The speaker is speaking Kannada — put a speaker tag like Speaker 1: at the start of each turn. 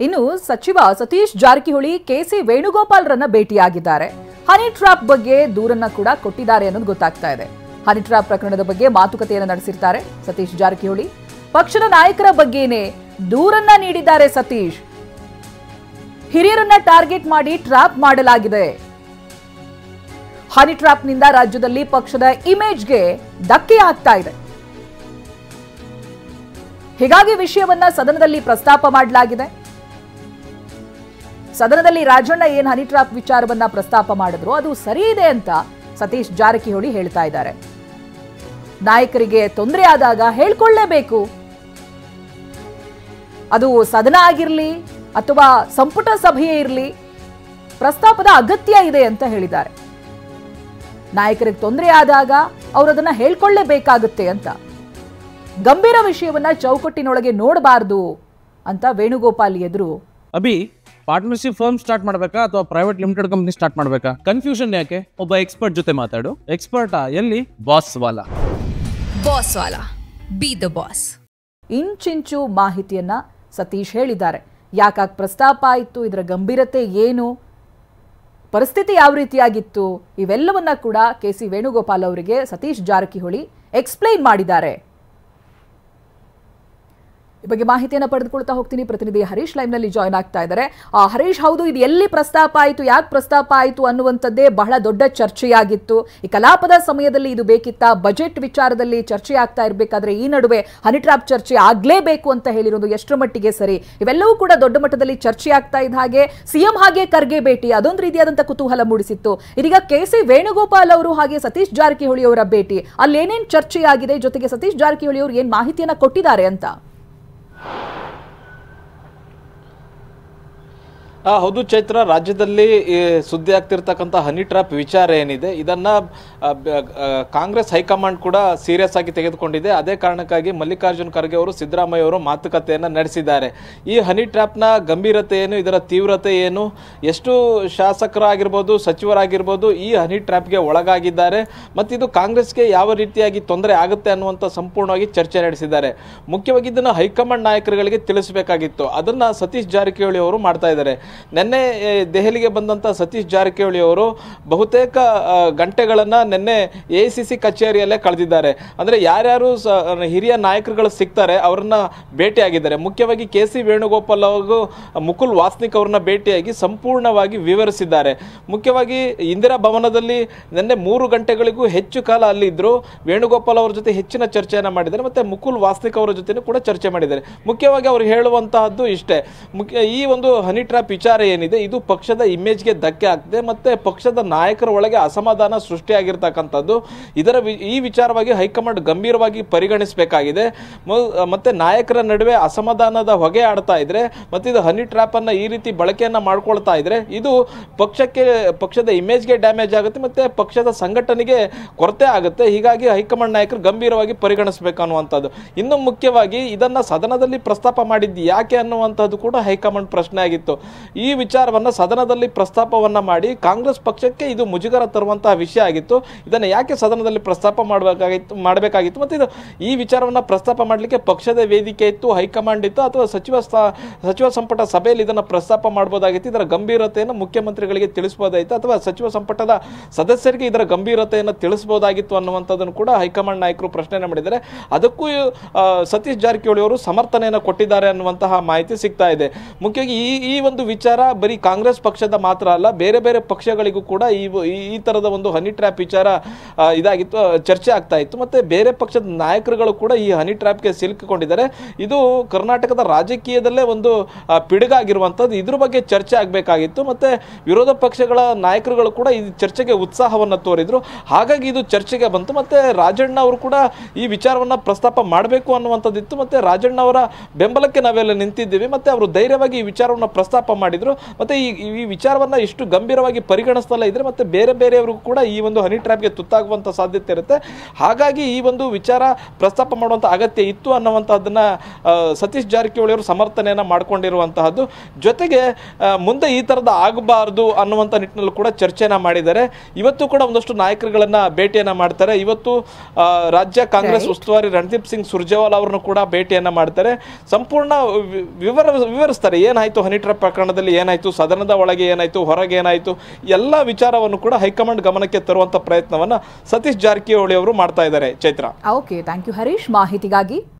Speaker 1: ಇನ್ನು ಸಚಿವ ಸತೀಶ್ ಜಾರಕಿಹೊಳಿ ಕೆಸಿ ವೇಣುಗೋಪಾಲ್ರನ್ನ ಭೇಟಿಯಾಗಿದ್ದಾರೆ. ಹನಿ ಟ್ರಾಪ್ ಬಗ್ಗೆ ದೂರನ್ನ ಕೂಡ ಕೊಟ್ಟಿದ್ದಾರೆ ಅನ್ನೋದು ಗೊತ್ತಾಗ್ತಾ ಇದೆ. ಹನಿ ಟ್ರಾಪ್ ಪ್ರಕರಣದ ಬಗ್ಗೆ ಮಾತುಕತೆಯನ್ನು ನಡೆಸಿರ್ತಾರೆ ಸತೀಶ್ ಜಾರಕಿಹೊಳಿ. ಪಕ್ಷದ ನಾಯಕರ ಬಗ್ಗೆನೇ ದೂರನ್ನ ನೀಡಿದ್ದಾರೆ ಸತೀಶ್. ಹಿರಿಯರನ್ನ ಟಾರ್ಗೆಟ್ ಮಾಡಿ ಟ್ರಾಪ್ ಮಾಡಲಾಗಿದೆ. ಹನಿ ಟ್ರಾಪ್ನಿಂದ ರಾಜ್ಯದಲ್ಲಿ ಪಕ್ಷದ ಇಮೇಜ್ಗೆ ಧಕ್ಕೆ ಆಗ್ತಾ ಇದೆ. ಹೀಗಾಗಿ ವಿಷಯವನ್ನ ಸದನದಲ್ಲಿ ಪ್ರಸ್ತಾಪ ಮಾಡಲಾಗಿದೆ. ಸದನದಲ್ಲಿ ರಾಜಣ್ಣ ಏನ್ ಹನಿ ಟ್ರಾಪ್ ವಿಚಾರವನ್ನ ಪ್ರಸ್ತಾಪ ಮಾಡಿದ್ರು ಅದು ಸರಿ ಇದೆ ಅಂತ ಸತೀಶ್ ಜಾರಕಿಹೊಳಿ ಹೇಳ್ತಾ ಇದ್ದಾರೆ. ನಾಯಕರಿಗೆ ತೊಂದರೆ ಆದಾಗ ಹೇಳ್ಕೊಳ್ಳೇಬೇಕು. ಅದು ಸದನ ಆಗಿರ್ಲಿ ಅಥವಾ ಸಂಪುಟ ಸಭೆಯೇ ಇರಲಿ, ಪ್ರಸ್ತಾಪದ ಅಗತ್ಯ ಇದೆ ಅಂತ ಹೇಳಿದ್ದಾರೆ. ನಾಯಕರಿಗೆ ತೊಂದರೆ ಆದಾಗ ಅವರು ಅದನ್ನ ಹೇಳ್ಕೊಳ್ಳೇಬೇಕಾಗುತ್ತೆ ಅಂತ. ಗಂಭೀರ ವಿಷಯವನ್ನ ಚೌಕಟ್ಟಿನೊಳಗೆ ನೋಡಬಾರದು ಅಂತ ವೇಣುಗೋಪಾಲ್ ಎದುರು
Speaker 2: ಅಭಿ ಪಾರ್ಟ್ನರ್ಶಿಪ್ ಫರ್ಮ್ ಸ್ಟಾರ್ಟ್ ಮಾಡಬೇಕಾ ಅಥವಾ ಪ್ರೈವೇಟ್ ಲಿಮಿಟೆಡ್ ಕಂಪನಿ ಸ್ಟಾರ್ಟ್ ಮಾಡಬೇಕಾ? ಕನ್ಫ್ಯೂಷನ್ ಯಾಕೆ? ಒಬ್ಬ ಎಕ್ಸ್ಪರ್ಟ್ ಜೊತೆ ಮಾತಾಡು. ಎಕ್ಸ್ಪರ್ಟಾ? ಎಲ್ಲಿ? ಬಾಸ್ ವಾಲಾ.
Speaker 3: Be the boss.
Speaker 1: ಇಂಚಿಂಚು ಮಾಹಿತಿಯನ್ನ ಸತೀಶ್ ಹೇಳಿದ್ದಾರೆ. ಯಾಕಾಗ ಪ್ರಸ್ತಾಪ ಆಯಿತು, ಇದರ ಗಂಭೀರತೆ ಏನು, ಪರಿಸ್ಥಿತಿ ಯಾವ ರೀತಿಯಾಗಿತ್ತು, ಇವೆಲ್ಲವನ್ನ ಕೂಡ ಕೆಸಿ ವೇಣುಗೋಪಾಲ್ ಅವರಿಗೆ ಸತೀಶ್ ಜಾರಕಿಹೊಳಿ ಎಕ್ಸ್ಪ್ಲೈನ್ ಮಾಡಿದ್ದಾರೆ. ಈ ಬಗ್ಗೆ ಮಾಹಿತಿಯನ್ನು ಪಡೆದುಕೊಳ್ತಾ ಹೋಗ್ತೀನಿ. ಪ್ರತಿನಿಧಿ ಹರೀಶ್ ಲೈವ್ ನಲ್ಲಿ ಜಾಯ್ನ್ ಆಗ್ತಾ ಇದ್ದಾರೆ. ಹರೀಶ್, ಹೌದು, ಇದು ಎಲ್ಲಿ ಪ್ರಸ್ತಾಪ ಆಯಿತು, ಯಾಕೆ ಪ್ರಸ್ತಾಪ ಆಯಿತು ಅನ್ನುವಂಥದ್ದೇ ಬಹಳ ದೊಡ್ಡ ಚರ್ಚೆಯಾಗಿತ್ತು. ಈ ಕಲಾಪದ ಸಮಯದಲ್ಲಿ ಇದು ಬೇಕಿತ್ತಾ? ಬಜೆಟ್ ವಿಚಾರದಲ್ಲಿ ಚರ್ಚೆ ಆಗ್ತಾ ಇರಬೇಕಾದ್ರೆ ಈ ನಡುವೆ ಹನಿ ಟ್ರಾಪ್ ಚರ್ಚೆ ಆಗ್ಲೇಬೇಕು ಅಂತ ಹೇಳಿರೋದು ಎಷ್ಟರ ಮಟ್ಟಿಗೆ ಸರಿ? ಇವೆಲ್ಲವೂ ಕೂಡ ದೊಡ್ಡ ಮಟ್ಟದಲ್ಲಿ ಚರ್ಚೆ ಆಗ್ತಾ ಇದ್ದ ಹಾಗೆ ಸಿಎಂ ಹಾಗೆ ಖರ್ಗೆ ಭೇಟಿ ಅದೊಂದು ರೀತಿಯಾದಂತಹ ಕುತೂಹಲ ಮೂಡಿಸಿತ್ತು. ಇದೀಗ ಕೆಸಿ ವೇಣುಗೋಪಾಲ್ ಅವರು ಹಾಗೆ ಸತೀಶ್ ಜಾರಕಿಹೊಳಿ ಅವರ ಭೇಟಿ, ಅಲ್ಲಿ ಏನೇನು ಚರ್ಚೆಯಾಗಿದೆ, ಜೊತೆಗೆ ಸತೀಶ್ ಜಾರಕಿಹೊಳಿ ಅವರು ಏನ್ ಮಾಹಿತಿಯನ್ನ ಕೊಟ್ಟಿದ್ದಾರೆ ಅಂತ.
Speaker 4: ಹೌದು ಚೈತ್ರ, ರಾಜ್ಯದಲ್ಲಿ ಸುದ್ದಿ ಆಗ್ತಿರ್ತಕ್ಕಂಥ ಹನಿ ಟ್ರಾಪ್ ವಿಚಾರ ಏನಿದೆ ಇದನ್ನ ಕಾಂಗ್ರೆಸ್ ಹೈಕಮಾಂಡ್ ಕೂಡ ಸೀರಿಯಸ್ ಆಗಿ ತೆಗೆದುಕೊಂಡಿದೆ. ಅದೇ ಕಾರಣಕ್ಕಾಗಿ ಮಲ್ಲಿಕಾರ್ಜುನ್ ಖರ್ಗೆ ಅವರು ಸಿದ್ದರಾಮಯ್ಯ ಅವರು ಮಾತುಕತೆಯನ್ನು ನಡೆಸಿದ್ದಾರೆ. ಈ ಹನಿ ಟ್ರಾಪ್ನ ಗಂಭೀರತೆ ಏನು, ಇದರ ತೀವ್ರತೆ ಏನು, ಎಷ್ಟು ಶಾಸಕರಾಗಿರ್ಬೋದು ಸಚಿವರಾಗಿರ್ಬೋದು ಈ ಹನಿ ಟ್ರಾಪ್ಗೆ ಒಳಗಾಗಿದ್ದಾರೆ ಮತ್ತು ಇದು ಕಾಂಗ್ರೆಸ್ಗೆ ಯಾವ ರೀತಿಯಾಗಿ ತೊಂದರೆ ಆಗುತ್ತೆ ಅನ್ನುವಂಥ ಸಂಪೂರ್ಣವಾಗಿ ಚರ್ಚೆ ನಡೆಸಿದ್ದಾರೆ. ಮುಖ್ಯವಾಗಿ ಇದನ್ನು ಹೈಕಮಾಂಡ್ ನಾಯಕರುಗಳಿಗೆ ತಿಳಿಸಬೇಕಾಗಿತ್ತು. ಅದನ್ನು ಸತೀಶ್ ಜಾರಕಿಹೊಳಿ ಅವರು ಮಾಡ್ತಾ ಇದ್ದಾರೆ. ನಿನ್ನೆ ದೆಹಲಿಗೆ ಬಂದಂಥ ಸತೀಶ್ ಜಾರಕಿಹೊಳಿ ಅವರು ಬಹುತೇಕ ಗಂಟೆಗಳನ್ನು ನಿನ್ನೆ ಎಐಸಿಸಿ ಕಚೇರಿಯಲ್ಲೇ ಕಳೆದಿದ್ದಾರೆ. ಅಂದರೆ ಯಾರ್ಯಾರು ಹಿರಿಯ ನಾಯಕರುಗಳು ಸಿಗ್ತಾರೆ ಅವರನ್ನ ಭೇಟಿಯಾಗಿದ್ದಾರೆ. ಮುಖ್ಯವಾಗಿ ಕೆಸಿ ವೇಣುಗೋಪಾಲ್ ಅವರು ಮುಕುಲ್ ವಾಸ್ನಿಕ್ ಅವ್ರನ್ನ ಭೇಟಿಯಾಗಿ ಸಂಪೂರ್ಣವಾಗಿ ವಿವರಿಸಿದ್ದಾರೆ. ಮುಖ್ಯವಾಗಿ ಇಂದಿರಾ ಭವನದಲ್ಲಿ ನಿನ್ನೆ 3 ಗಂಟೆಗಳಿಗೂ ಹೆಚ್ಚು ಕಾಲ ಅಲ್ಲಿದ್ದರು. ವೇಣುಗೋಪಾಲ್ ಅವರ ಜೊತೆ ಹೆಚ್ಚಿನ ಚರ್ಚೆಯನ್ನು ಮಾಡಿದ್ದಾರೆ ಮತ್ತು ಮುಕುಲ್ ವಾಸ್ನಿಕ್ ಅವರ ಜೊತೆ ಕೂಡ ಚರ್ಚೆ ಮಾಡಿದ್ದಾರೆ. ಮುಖ್ಯವಾಗಿ ಅವರು ಹೇಳುವಂತಹದ್ದು ಇಷ್ಟೇ, ಈ ಒಂದು ಹನಿ ಟ್ರಾಪ್ ವಿಚಾರ ಏನಿದೆ ಇದು ಪಕ್ಷದ ಇಮೇಜ್ಗೆ ಧಕ್ಕೆ ಆಗ್ತದೆ ಮತ್ತೆ ಪಕ್ಷದ ನಾಯಕರ ಒಳಗೆ ಅಸಮಾಧಾನ ಸೃಷ್ಟಿಯಾಗಿರ್ತಕ್ಕಂಥದ್ದು. ಈ ವಿಚಾರವಾಗಿ ಹೈಕಮಾಂಡ್ ಗಂಭೀರವಾಗಿ ಪರಿಗಣಿಸಬೇಕಾಗಿದೆ. ಮತ್ತೆ ನಾಯಕರ ನಡುವೆ ಅಸಮಾಧಾನದ ಹೊಗೆ ಆಡ್ತಾ ಇದ್ರೆ ಮತ್ತೆ ಇದು ಹನಿ ಟ್ರಾಪ್ ಅನ್ನ ಈ ರೀತಿ ಬಳಕೆಯನ್ನ ಮಾಡ್ಕೊಳ್ತಾ ಇದ್ರೆ ಇದು ಪಕ್ಷದ ಇಮೇಜ್ಗೆ ಡ್ಯಾಮೇಜ್ ಆಗುತ್ತೆ ಮತ್ತೆ ಪಕ್ಷದ ಸಂಘಟನೆಗೆ ಕೊರತೆ ಆಗುತ್ತೆ. ಹೀಗಾಗಿ ಹೈಕಮಾಂಡ್ ನಾಯಕರು ಗಂಭೀರವಾಗಿ ಪರಿಗಣಿಸಬೇಕು ಅನ್ನುವಂಥದ್ದು. ಇನ್ನು ಮುಖ್ಯವಾಗಿ ಇದನ್ನ ಸದನದಲ್ಲಿ ಪ್ರಸ್ತಾಪ ಮಾಡಿದ್ದು ಯಾಕೆ ಅನ್ನುವಂಥದ್ದು ಕೂಡ ಹೈಕಮಾಂಡ್ ಪ್ರಶ್ನೆ ಆಗಿತ್ತು. ಈ ವಿಚಾರವನ್ನ ಸದನದಲ್ಲಿ ಪ್ರಸ್ತಾಪವನ್ನ ಮಾಡಿ ಕಾಂಗ್ರೆಸ್ ಪಕ್ಷಕ್ಕೆ ಇದು ಮುಜುಗರ ತರುವಂತಹ ವಿಷಯ ಆಗಿತ್ತು. ಇದನ್ನ ಯಾಕೆ ಸದನದಲ್ಲಿ ಪ್ರಸ್ತಾಪ ಮಾಡಬೇಕಾಗಿತ್ತು ಮತ್ತೆ ಇದು ಈ ವಿಚಾರವನ್ನ ಪ್ರಸ್ತಾಪ ಮಾಡಲಿಕ್ಕೆ ಪಕ್ಷದ ವೇದಿಕೆ ಇತ್ತು, ಹೈಕಮಾಂಡ್ ಇತ್ತು ಅಥವಾ ಸಚಿವ ಸಂಪುಟ ಸಭೆಯಲ್ಲಿ ಇದನ್ನ ಪ್ರಸ್ತಾಪ ಮಾಡಬಹುದಾಗಿತ್ತು. ಇದರ ಗಂಭೀರತೆಯನ್ನು ಮುಖ್ಯಮಂತ್ರಿಗಳಿಗೆ ತಿಳಿಸಬಹುದಾಗಿತ್ತು ಅಥವಾ ಸಚಿವ ಸಂಪುಟದ ಸದಸ್ಯರಿಗೆ ಇದರ ಗಂಭೀರತೆಯನ್ನು ತಿಳಿಸಬಹುದಾಗಿತ್ತು ಅನ್ನುವಂಥದ್ದನ್ನು ಕೂಡ ಹೈಕಮಾಂಡ್ ನಾಯಕರು ಪ್ರಶ್ನೆ ಮಾಡಿದ್ದಾರೆ. ಅದಕ್ಕೂ ಸತೀಶ್ ಜಾರಕಿಹೊಳಿ ಅವರು ಸಮರ್ಥನೆಯನ್ನು ಕೊಟ್ಟಿದ್ದಾರೆ ಅನ್ನುವಂತಹ ಮಾಹಿತಿ ಸಿಗ್ತಾ ಇದೆ. ಮುಖ್ಯವಾಗಿ ಈ ಒಂದು ವಿಚಾರ ಬರೀ ಕಾಂಗ್ರೆಸ್ ಪಕ್ಷದ ಮಾತ್ರ ಅಲ್ಲ, ಬೇರೆ ಬೇರೆ ಪಕ್ಷಗಳಿಗೂ ಕೂಡ ಈ ತರದ ಒಂದು ಹನಿ ಟ್ರ್ಯಾಪ್ ವಿಚಾರ ಇದಾಗಿತ್ತು, ಚರ್ಚೆ ಆಗ್ತಾ ಇತ್ತು. ಮತ್ತೆ ಬೇರೆ ಪಕ್ಷದ ನಾಯಕರುಗಳು ಕೂಡ ಈ ಹನಿ ಟ್ರ್ಯಾಪ್ಗೆ ಸಿಲುಕಿಕೊಂಡಿದ್ದಾರೆ. ಇದು ಕರ್ನಾಟಕದ ರಾಜಕೀಯದಲ್ಲೇ ಒಂದು ಪಿಡುಗಾಗಿರುವಂಥದ್ದು. ಇದ್ರ ಬಗ್ಗೆ ಚರ್ಚೆ ಆಗಬೇಕಾಗಿತ್ತು. ಮತ್ತೆ ವಿರೋಧ ಪಕ್ಷಗಳ ನಾಯಕರುಗಳು ಕೂಡ ಈ ಚರ್ಚೆಗೆ ಉತ್ಸಾಹವನ್ನು ತೋರಿದ್ರು. ಹಾಗಾಗಿ ಇದು ಚರ್ಚೆಗೆ ಬಂತು. ಮತ್ತೆ ರಾಜಣ್ಣ ಅವರು ಕೂಡ ಈ ವಿಚಾರವನ್ನ ಪ್ರಸ್ತಾಪ ಮಾಡಬೇಕು ಅನ್ನುವಂಥದ್ದಿತ್ತು. ಮತ್ತೆ ರಾಜಣ್ಣ ಅವರ ಬೆಂಬಲಕ್ಕೆ ನಾವೆಲ್ಲ ನಿಂತಿದ್ದೀವಿ. ಮತ್ತೆ ಅವರು ಧೈರ್ಯವಾಗಿ ಈ ವಿಚಾರವನ್ನು ಪ್ರಸ್ತಾಪ ಮಾಡಿ ಮಾಡಿದ್ರು. ಮತ್ತೆ ಈ ವಿಚಾರವನ್ನ ಇಷ್ಟು ಗಂಭೀರವಾಗಿ ಪರಿಗಣಿಸ್ತಲ್ಲ ಇದ್ರೆ ಮತ್ತೆ ಬೇರೆ ಬೇರೆಯವ್ರಿಗೂ ಕೂಡ ಈ ಒಂದು ಹನಿ ಟ್ರ್ಯಾಪ್ಗೆ ತುತ್ತಾಗುವಂತ ಸಾಧ್ಯತೆ ಇರುತ್ತೆ. ಹಾಗಾಗಿ ಈ ಒಂದು ವಿಚಾರ ಪ್ರಸ್ತಾಪ ಮಾಡುವಂತ ಅಗತ್ಯ ಇತ್ತು ಅನ್ನುವಂತಹದನ್ನ ಸತೀಶ್ ಜಾರಕಿಹೊಳಿ ಅವರು ಸಮರ್ಥನೆಯನ್ನ ಮಾಡ್ಕೊಂಡಿರುವಂತಹದ್ದು. ಜೊತೆಗೆ ಮುಂದೆ ಈ ತರದ ಆಗಬಾರದು ಅನ್ನುವಂತ ನಿಟ್ಟಿನಲ್ಲಿ ಕೂಡ ಚರ್ಚೆನ ಮಾಡಿದ್ದಾರೆ. ಇವತ್ತು ಕೂಡ ಒಂದಷ್ಟು ನಾಯಕರುಗಳನ್ನ ಭೇಟಿಯನ್ನ ಮಾಡ್ತಾರೆ. ಇವತ್ತು ರಾಜ್ಯ ಕಾಂಗ್ರೆಸ್ ಉಸ್ತುವಾರಿ ರಣದೀಪ್ ಸಿಂಗ್ ಸುರ್ಜೇವಾಲಾ ಅವರನ್ನು ಕೂಡ ಭೇಟಿಯನ್ನ ಮಾಡ್ತಾರೆ. ಸಂಪೂರ್ಣ ವಿವರಿಸ್ತಾರೆ ಏನಾಯ್ತು ಹನಿ ಟ್ರ್ಯಾಪ್ ಪ್ರಕರಣದಲ್ಲಿ, ಏನಾಯ್ತು ಸದನದ ಒಳಗೆ, ಏನಾಯ್ತು ಹೊರಗೆ ಏನಾಯ್ತು, ಎಲ್ಲ ವಿಚಾರವನ್ನು ಕೂಡ ಹೈಕಮಾಂಡ್ ಗಮನಕ್ಕೆ ತರುವಂತ ಪ್ರಯತ್ನವನ್ನ ಸತೀಶ್ ಜಾರಕಿಹೊಳಿ ಅವರು ಮಾಡ್ತಾ ಇದ್ದಾರೆ. Chaitra.
Speaker 1: Okay, thank you Harish ಮಾಹಿತಿಗಾಗಿ.